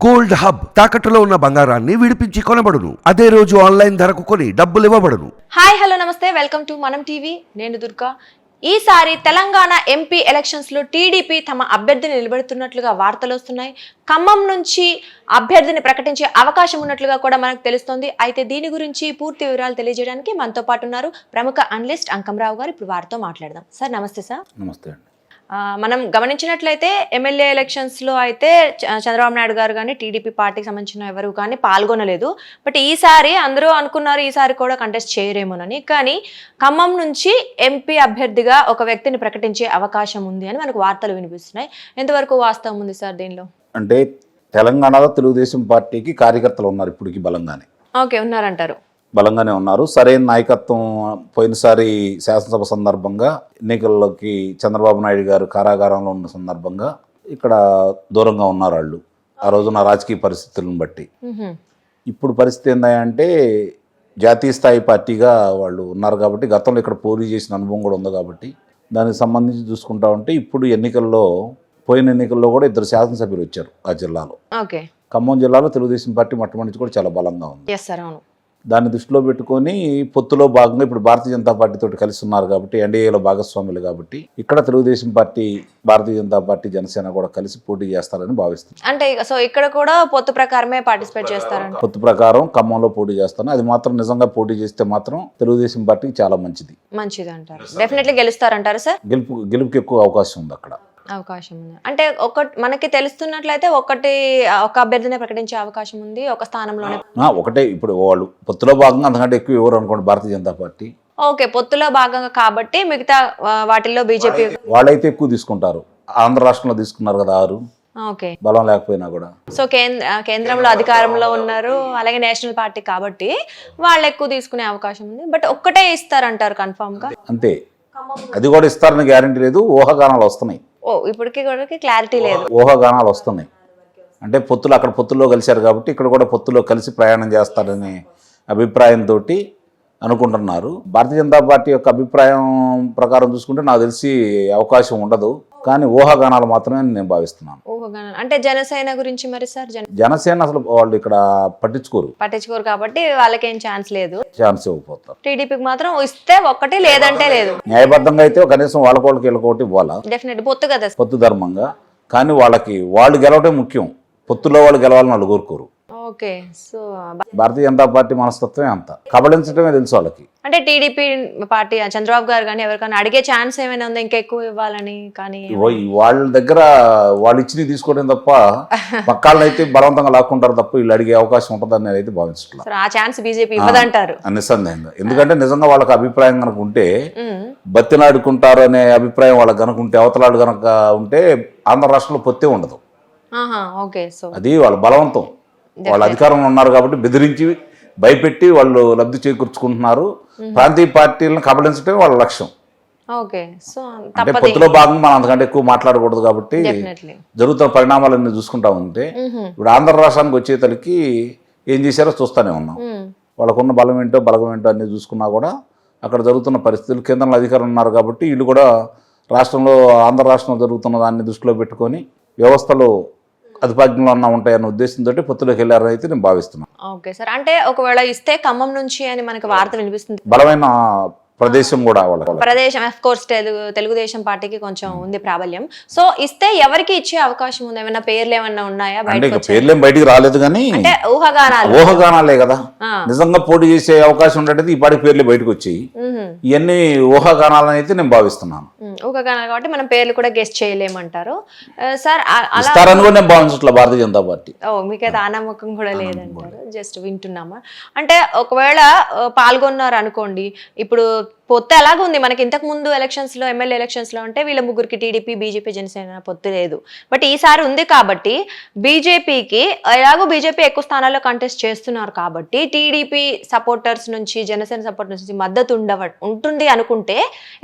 Gold hub తాకట్టులో ఉన్న బంగారాన్ని విడిపించి కొనబడును. అదే రోజు ఆన్లైన్ ధరకు కొని డబ్బులు ఇవ్వబడును. హాయ్ హలో నమస్తే, వెల్కమ్ టు మనం టీవీ. నేను దుర్గా. ఈసారి తెలంగాణ ఎంపీ ఎలక్షన్స్ లో టీడీపీ తమ అభ్యర్థిని నిలబెడుతున్నట్లుగా వార్తలు వస్తున్నాయి. ఖమ్మం నుంచి అభ్యర్థిని ప్రకటించే అవకాశం ఉన్నట్లుగా కూడా మనకు తెలుస్తోంది. అయితే దీని గురించి పూర్తి వివరాలు తెలియజేయడానికి మనతో పాటు ఉన్నారు ప్రముఖ అనలిస్ట్ అంకంరావు గారు. ఇప్పుడు వారితో మాట్లాడదాం. సార్ నమస్తే. సార్ నమస్తే అండి. మనం గమనించినట్లయితే ఎమ్మెల్యే ఎలక్షన్స్ లో అయితే చంద్రబాబు నాయుడు గారు కానీ టీడీపీ పార్టీకి సంబంధించిన ఎవరు కానీ పాల్గొనలేదు. బట్ ఈసారి అందరూ అనుకున్నారు ఈసారి కూడా కంటెస్ట్ చేయరేమోనని. కానీ ఖమ్మం నుంచి ఎంపీ అభ్యర్థిగా ఒక వ్యక్తిని ప్రకటించే అవకాశం ఉంది అని మనకు వార్తలు వినిపిస్తున్నాయి. ఎంతవరకు వాస్తవం ఉంది సార్ దీనిలో? అంటే తెలంగాణలో తెలుగుదేశం పార్టీకి కార్యకర్తలు ఉన్నారు ఇప్పటికి బలంగానే. ఓకే, ఉన్నారంటారు. బలంగానే ఉన్నారు. సరైన నాయకత్వం పోయినసారి శాసనసభ సందర్భంగా ఎన్నికల్లోకి చంద్రబాబు నాయుడు గారు కారాగారంలో ఉన్న సందర్భంగా ఇక్కడ దూరంగా ఉన్నారు వాళ్ళు ఆ రోజున రాజకీయ పరిస్థితులను బట్టి. ఇప్పుడు పరిస్థితి ఏంటంటే జాతీయ స్థాయి పార్టీగా వాళ్ళు ఉన్నారు కాబట్టి గతంలో ఇక్కడ పోటీ చేసిన అనుభవం కూడా ఉంది కాబట్టి దానికి సంబంధించి చూసుకుంటా ఉంటే ఇప్పుడు పోయిన ఎన్నికల్లో కూడా 2 శాసనసభ్యులు వచ్చారు ఆ జిల్లాలో. ఓకే, ఖమ్మం జిల్లాలో తెలుగుదేశం పార్టీ మొట్టమొదటి కూడా చాలా బలంగా ఉంది. ఎస్ సార్, అవును. దాన్ని దృష్టిలో పెట్టుకొని పొత్తులో భాగంగా ఇప్పుడు భారతీయ జనతా పార్టీతో కలిసి ఉన్నారు కాబట్టి ఎన్డీఏలో భాగస్వాములు కాబట్టి ఇక్కడ తెలుగుదేశం పార్టీ, భారతీయ జనతా పార్టీ, జనసేన కూడా కలిసి పోటీ చేస్తారని భావిస్తుంది. అంటే సో ఇక్కడ కూడా పొత్తు ప్రకారమే పార్టిసిపేట్ చేస్తారండి. పొత్తు ప్రకారం ఖమ్మంలో పోటీ చేస్తాను. అది మాత్రం నిజంగా పోటీ చేస్తే మాత్రం తెలుగుదేశం పార్టీకి చాలా మంచిది అంటారు. డెఫినెట్లీ గెలుస్తారంటారు సార్. గెలుపుకి ఎక్కువ అవకాశం ఉంది అక్కడ. అవకాశం ఉంది అంటే మనకి తెలుస్తున్నట్లయితే ఒక అభ్యర్థిని ప్రకటించే అవకాశం ఉంది ఒక స్థానంలోనే. ఒకటే ఇప్పుడు వాళ్ళు పొత్తులో భాగంగా అంతకంటే ఎక్కువ ఎవరు అనుకోండి భారతీయ జనతా పార్టీ. ఓకే, పొత్తులో భాగంగా కాబట్టి మిగతా వాటిల్లో బీజేపీ వాళ్ళైతే ఎక్కువ తీసుకుంటారు. ఆంధ్ర రాష్ట్రంలో తీసుకున్నారు కదా 6. ఓకే, బలం లేకపోయినా కూడా. సో కేంద్రంలో అధికారంలో ఉన్నారు, అలాగే నేషనల్ పార్టీ కాబట్టి వాళ్ళు ఎక్కువ తీసుకునే అవకాశం ఉంది. బట్ ఒక్కటే ఇస్తారంటారు కన్ఫర్మ్ గా? అంతే, అది కూడా ఇస్తారని గ్యారంటీ లేదు. ఊహాగానాలు వస్తున్నాయి. ఇప్పటికీ కూడా క్లారిటీ లేదు. ఊహాగానాలు వస్తున్నాయి. అంటే అక్కడ పొత్తుల్లో కలిశారు కాబట్టి ఇక్కడ కూడా పొత్తులో కలిసి ప్రయాణం చేస్తారనే అభిప్రాయంతో అనుకుంటున్నారు. భారతీయ జనతా పార్టీ యొక్క అభిప్రాయం ప్రకారం చూసుకుంటే నాకు తెలిసి అవకాశం ఉండదు. కానీ ఊహాగానాలు మాత్రమే నేను భావిస్తున్నాను. ఊహాగానాలు అంటే జనసేన గురించి మరి సార్? జనసేన అసలు వాళ్ళు ఇక్కడ పట్టించుకోరు కాబట్టి వాళ్ళకేం ఛాన్స్ ఇవ్వకపోతారు. టీడీపీకి మాత్రం ఇస్తే ఒకటి, లేదంటే లేదు. న్యాయబద్ధంగా అయితే కనీసం వాళ్ళకి వీళ్ళకోటి ఇవ్వాలా, డెఫినెట్ పొత్తు కదా, పొత్తు ధర్మంగా. కానీ వాళ్ళు గెలవటం ముఖ్యం. పొత్తులో వాళ్ళు గెలవాలని వాళ్ళు కోరుకోరు. Okay, so Bharatiya Janata party మనస్తత్వమే అంత కబళించడమే తెలుసు వాళ్ళకి. అంటే టీడీపీ పార్టీ చంద్రబాబు గారు కానీ ఎవరికైనా అడిగే ఛాన్స్ ఏమైనా ఉందా ఇంకా ఎక్కువ ఇవ్వాలని? కానీ వాళ్ళ దగ్గర వాళ్ళు ఇచ్చి తీసుకోవడం తప్ప పక్కాలను అయితే బలవంతంగా లాక్కుంటారు తప్ప వీళ్ళు అడిగే అవకాశం ఉంటుందని నేను అయితే భావించట్లేదు. ఆ ఛాన్స్ బీజేపీ ఇవ్వదంటారు నిస్సందేహంగా. ఎందుకంటే నిజంగా వాళ్ళకి అభిప్రాయం కనుక ఉంటే, బతినాడుకుంటారు అనే అభిప్రాయం వాళ్ళకి కనుక ఉంటే, అవతలాడు కనుక ఉంటే ఆంధ్ర రాష్ట్రంలో పొత్తే ఉండదు. అది వాళ్ళ బలవంతం. వాళ్ళు అధికారంలో ఉన్నారు కాబట్టి బెదిరించి భయపెట్టి వాళ్ళు లబ్ధి చేకూర్చుకుంటున్నారు. ప్రాంతీయ పార్టీలను కబళించడమే వాళ్ళ లక్ష్యం. అంటే పొత్తులో భాగంగా మనం అంతకంటే ఎక్కువ మాట్లాడకూడదు కాబట్టి జరుగుతున్న పరిణామాలన్నీ చూసుకుంటా ఉంటే ఇప్పుడు ఆంధ్ర రాష్ట్రానికి వచ్చేతలకి ఏం చేశారో చూస్తూనే ఉన్నాం. వాళ్ళకున్న బలం ఏంటో బలగం ఏంటో అన్ని చూసుకున్నా కూడా అక్కడ జరుగుతున్న పరిస్థితులు, కేంద్రంలో అధికారం ఉన్నారు కాబట్టి వీళ్ళు కూడా రాష్ట్రంలో, ఆంధ్ర రాష్ట్రంలో జరుగుతున్న దాన్ని దృష్టిలో పెట్టుకొని వ్యవస్థలు అధిపాజ్ఞంలో ఉంటాయన్న ఉద్దేశంతో పొత్తులోకి వెళ్ళారని అయితే నేను భావిస్తున్నాను. ఓకే సార్, అంటే ఒకవేళ ఇస్తే ఖమ్మం నుంచి అని మనకి వార్త వినిపిస్తుంది. బలమైన ప్రదేశం కూడా ప్రదేశం ఆఫ్ కోర్స్ తెలుగుదేశం పార్టీకి కొంచెం ఉంది ప్రాబల్యం. సో ఇస్తే ఎవరికి ఇచ్చే అవకాశం ఉంది? ఏమైనా పేర్లు ఏమన్నా ఉన్నాయా? పేర్లు ఏం బయటికి రాలేదు కానీ ఊహాగానాలే కదా. నిజంగా పోటీ చేసే అవకాశం ఉండేది ఈ పార్టీ పేర్లు బయటకు వచ్చాయి. ఇవన్నీ ఊహాగానాలని అయితే నేను భావిస్తున్నాను. ఊహాగానాలు కాబట్టి మనం పేర్లు కూడా గెస్ట్ చేయలేమంటారు సార్. ఇస్తారని కూడా నేను భావించట్లేదు భారతీయ జనతా పార్టీ. మీకైతే ఆ నమ్మకం కూడా లేదంటారు, జస్ట్ వింటున్నామా? అంటే ఒకవేళ పాల్గొన్నారు అనుకోండి, ఇప్పుడు పొత్తు ఎలాగ ఉంది మనకి? ఇంతకు ముందు ఎలక్షన్స్ లో, ఎమ్మెల్యే ఎలక్షన్స్ లో అంటే వీళ్ళ ముగ్గురికి టీడీపీ, బీజేపీ, జనసేన పొత్తు లేదు. బట్ ఈసారి ఉంది కాబట్టి బీజేపీకి ఎలాగో బీజేపీ ఎక్కువ స్థానాల్లో కంటెస్ట్ చేస్తున్నారు కాబట్టి టీడీపీ సపోర్టర్స్ నుంచి, జనసేన సపోర్టర్స్ నుంచి మద్దతు ఉంటుంది అనుకుంటే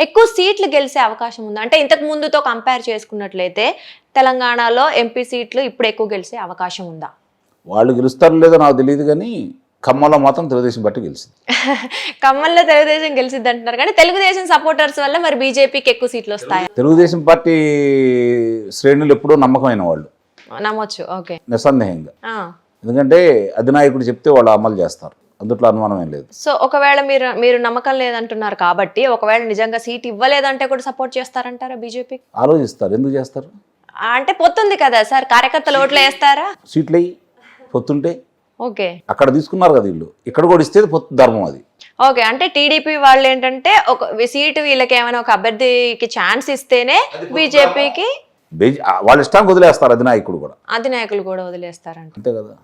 ఎక్కువ సీట్లు గెలిచే అవకాశం ఉంది. అంటే ఇంతకు ముందుతో కంపేర్ చేసుకున్నట్లయితే తెలంగాణలో ఎంపీ సీట్లు ఇప్పుడు ఎక్కువ గెలిచే అవకాశం ఉందా? వాళ్ళు గెలుస్తారో లేదో నాకు తెలియదు కానీ ఖమ్మంలో మాత్రం తెలుగుదేశం పార్టీ గెలిచింది. ఖమ్మంలో తెలుగుదేశం గెలిచింది అంటున్నారు కానీ తెలుగుదేశం సపోర్టర్స్ వల్ల మరి బీజేపీకి ఎక్కువ సీట్లు వస్తాయి? తెలుగుదేశం పార్టీ శ్రేణులు ఎప్పుడూ నమ్మకమైన వాళ్ళు. నమ్మొచ్చు. ఓకే. నిస్సందేహంగా. ఎందుకంటే అధినాయకుడు చెప్తే వాళ్ళు అమలు చేస్తారు, అందుట్లో అనుమానం ఏం లేదు. సో ఒకవేళ మీరు నమ్మకం లేదంటున్నారు కాబట్టి ఒకవేళ నిజంగా సీట్ ఇవ్వలేదంటే కూడా సపోర్ట్ చేస్తారంటారా బీజేపీ? ఆలోచిస్తారు, ఎందుకు చేస్తారు? అంటే పొత్తుంది కదా సార్, కార్యకర్తలు ఓట్లు వేస్తారా? సీట్లు అయ్యి పొత్తుంటే ఓకే. అక్కడ తీసుకున్నారు కదా వీళ్ళు, ఇక్కడ కూడా ఇస్తే పొత్తు ధర్మం అది. ఓకే. అంటే టీడీపీ వాళ్ళు ఏంటంటే ఒక సీటు వీళ్ళకి ఏమైనా ఒక అభ్యర్థికి ఛాన్స్ ఇస్తేనే బీజేపీకి వాళ్ళ ఇష్టానికి వదిలేస్తారు, అధినాయకులు కూడా వదిలేస్తారంట. అంతే కదా.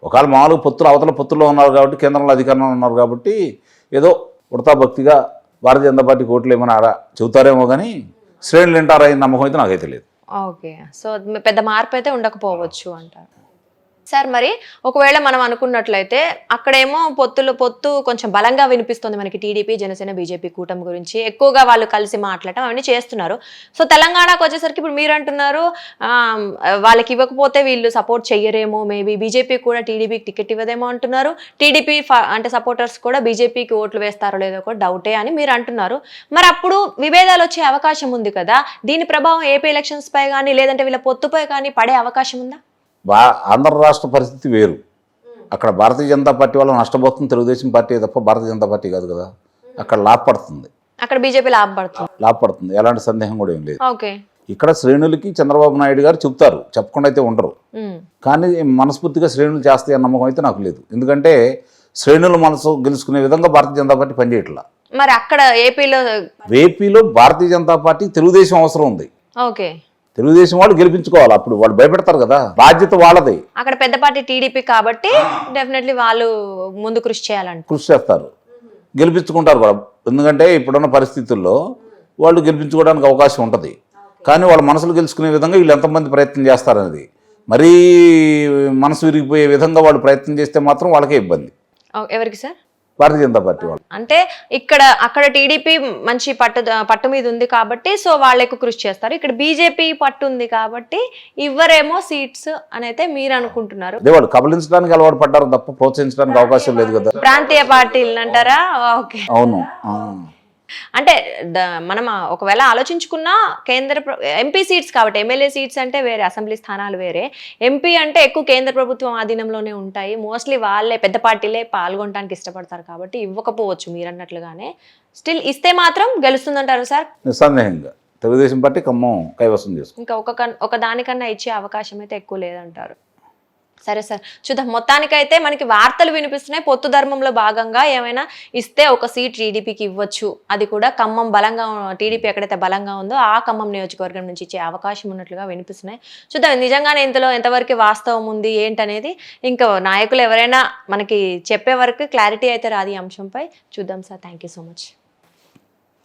ఒకవేళ మామూలుగా పొత్తులు అవతల పొత్తుల్లో ఉన్నారు కాబట్టి, కేంద్రంలో అధికారంలో ఉన్నారు కాబట్టి ఏదో ఉడతా భక్తిగా భారతీయ జనతా పార్టీకి ఓట్లు ఏమైనా చెబుతారేమో కానీ శ్రేణులు వింటారా నమ్మకం అయితే నాకైతే లేదు. ఓకే. సో పెద్ద మార్పు అయితే ఉండకపోవచ్చు అంటారు సార్. మరి ఒకవేళ మనం అనుకున్నట్లయితే అక్కడేమో పొత్తు కొంచెం బలంగా వినిపిస్తుంది మనకి, టీడీపీ జనసేన బీజేపీ కూటమి గురించి ఎక్కువగా వాళ్ళు కలిసి మాట్లాడటం అవన్నీ చేస్తున్నారు. సో తెలంగాణకు వచ్చేసరికి ఇప్పుడు మీరు అంటున్నారు వాళ్ళకి ఇవ్వకపోతే వీళ్ళు సపోర్ట్ చెయ్యరేమో, మేబీ బీజేపీ కూడా టీడీపీకి టికెట్ ఇవ్వదేమో అంటున్నారు. టీడీపీ అంటే సపోర్టర్స్ కూడా బీజేపీకి ఓట్లు వేస్తారో లేదో కూడా డౌటే అని మీరు అంటున్నారు. మరి అప్పుడు విభేదాలు వచ్చే అవకాశం ఉంది కదా, దీని ప్రభావం ఏపీ ఎలక్షన్స్ పై కానీ లేదంటే వీళ్ళ పొత్తుపై కానీ పడే అవకాశం ఉందా? ఆంధ్ర రాష్ట్ర పరిస్థితి వేరు. అక్కడ భారతీయ జనతా పార్టీ వల్ల నష్టపోతుంది తెలుగుదేశం పార్టీ తప్ప భారతీయ జనతా పార్టీ కాదు కదా. అక్కడ లాభపడుతుంది, అక్కడ బీజేపీ లాభపడుతుంది, ఎలాంటి సందేహం కూడా ఏం లేదు. ఓకే. ఇక్కడ శ్రేణులకి చంద్రబాబు నాయుడు గారు చెప్తారు, చెప్పకుండా అయితే ఉండరు. కానీ మనస్ఫూర్తిగా శ్రేణులు చేస్తాయన్న నమ్మకం అయితే నాకు లేదు. ఎందుకంటే శ్రేణుల మనసు గెలుచుకునే విధంగా భారతీయ జనతా పార్టీ పనిచేయట్లా. మరి అక్కడ ఏపీలో భారతీయ జనతా పార్టీ తెలుగుదేశం అవసరం ఉంది. ఓకే. తెలుగుదేశం వాళ్ళు గెలిపించుకోవాలి, అప్పుడు వాళ్ళు భయపెడతారు కదా, బాధ్యత వాళ్ళది. అక్కడ పెద్ద పార్టీ టీడీపీ కాబట్టి డెఫినెట్లీ వాళ్ళు ముందు కృషి చేస్తారు, గెలిపించుకుంటారు కూడా. ఎందుకంటే ఇప్పుడున్న పరిస్థితుల్లో వాళ్ళు గెలిపించుకోవడానికి అవకాశం ఉంటుంది. కానీ వాళ్ళ మనసులు గెలుచుకునే విధంగా వీళ్ళు ఎంతమంది ప్రయత్నం చేస్తారనేది, మరీ మనసు విరిగిపోయే విధంగా వాళ్ళు ప్రయత్నం చేస్తే మాత్రం వాళ్ళకే ఇబ్బంది. ఎవరికి సార్? భారతీయ జనతా పార్టీ వాళ్ళు. అంటే అక్కడ టీడీపీ మంచి పట్టు మీద ఉంది కాబట్టి సో వాళ్ళు ఎక్కువ కృషి చేస్తారు. ఇక్కడ బీజేపీ పట్టు ఉంది కాబట్టి ఇవ్వరేమో సీట్స్ అని అయితే మీరు అనుకుంటున్నారు. వాళ్ళు కబలించడానికి అలవాటు పడ్డారు తప్ప ప్రోత్సహించడానికి అవకాశం లేదు కదా. ప్రాంతీయ పార్టీలు అంటారా? ఓకే. అవును. అంటే మనం ఒకవేళ ఆలోచించుకున్నా ఎంపీ సీట్స్ కాబట్టి, ఎమ్మెల్యే సీట్స్ అంటే వేరే, అసెంబ్లీ స్థానాలు వేరే, ఎంపీ అంటే ఎక్కువ కేంద్ర ప్రభుత్వం ఆధీనంలోనే ఉంటాయి. మోస్ట్లీ వాళ్ళే పెద్ద పార్టీలే పాల్గొనడానికి ఇష్టపడతారు కాబట్టి ఇవ్వకపోవచ్చు మీరు అన్నట్లుగానే. స్టిల్ ఇస్తే మాత్రం గెలుస్తుందంటారు సార్? నిస్సందేహంగా తెలుగుదేశం పార్టీ ఖమ్మం కైవసం చేసుకుంది. ఇంకా ఒక దానికన్నా ఇచ్చే అవకాశం అయితే ఎక్కువ లేదంటారు. సరే సార్, చూద్దాం. మొత్తానికైతే మనకి వార్తలు వినిపిస్తున్నాయి, పొత్తు ధర్మంలో భాగంగా ఏమైనా ఇస్తే ఒక సీట్ టీడీపీకి ఇవ్వచ్చు, అది కూడా ఖమ్మం బలంగా, టీడీపీ ఎక్కడైతే బలంగా ఉందో ఆ ఖమ్మం నియోజకవర్గం నుంచి ఇచ్చే అవకాశం ఉన్నట్లుగా వినిపిస్తున్నాయి. చూద్దాం నిజంగానే ఇందులో ఎంతవరకు వాస్తవం ఉంది ఏంటనేది. ఇంకా నాయకులు ఎవరైనా మనకి చెప్పే వరకు క్లారిటీ అయితే రాదు ఈ అంశంపై. చూద్దాం sir. Thank you so much.